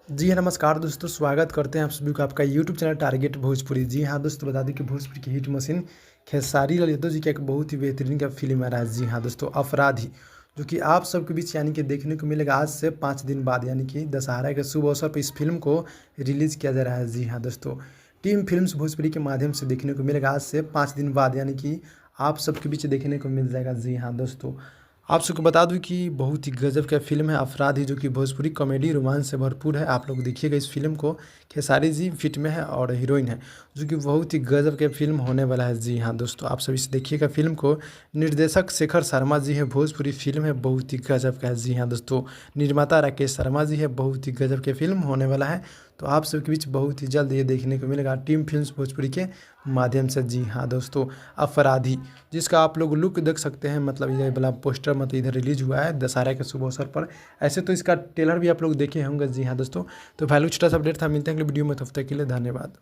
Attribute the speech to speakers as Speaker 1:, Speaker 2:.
Speaker 1: जी हाँ, नमस्कार दोस्तों, स्वागत करते हैं आप सभी को आपका यूट्यूब चैनल टारगेट भोजपुरी। जी हाँ दोस्तों, बता दें कि भोजपुरी की हिट मशीन खेसारी लाल यादव जी का एक बहुत ही बेहतरीन का फ़िल्म आ रहा है। जी हाँ दोस्तों, अपराधी, जो कि आप सबके बीच यानी कि देखने को मिलेगा आज से 5 दिन बाद, यानी कि दशहरा के शुभ अवसर पर इस फ़िल्म को रिलीज़ किया जा रहा है। जी हाँ दोस्तों, टीम फ़िल्म्स भोजपुरी के माध्यम से देखने को मिलेगा आज से 5 दिन बाद, यानी कि आप सबके बीच देखने को मिल जाएगा। जी हाँ दोस्तों, आप सबको बता दूँ कि बहुत ही गज़ब का फ़िल्म है अपराधी, जो कि भोजपुरी कॉमेडी रोमांस से भरपूर है। आप लोग देखिएगा इस फ़िल्म को। खेसारी जी फ़िट में है और हीरोइन है, जो कि बहुत ही गज़ब का फ़िल्म होने वाला है। जी हाँ दोस्तों, आप सभी से देखिएगा फ़िल्म को। निर्देशक शेखर शर्मा जी हैं, भोजपुरी फ़िल्म है, बहुत ही गज़ब का है। जी हाँ दोस्तों, निर्माता राकेश शर्मा जी है, बहुत ही गज़ब के फ़िल्म होने वाला है। तो आप सबके बीच बहुत ही जल्द ये देखने को मिलेगा टीम फ़िल्म्स भोजपुरी के माध्यम से। जी हाँ दोस्तों, अपराधी, जिसका आप लोग लुक देख सकते हैं, मतलब ये वाला पोस्टर मतलब इधर रिलीज़ हुआ है दशहरा के शुभ अवसर पर। ऐसे तो इसका ट्रेलर भी आप लोग देखे होंगे। जी हाँ दोस्तों, तो वैल्यू छोटा सा अपडेट था, मिलते हैं अगले वीडियो में, तब तक के लिए धन्यवाद।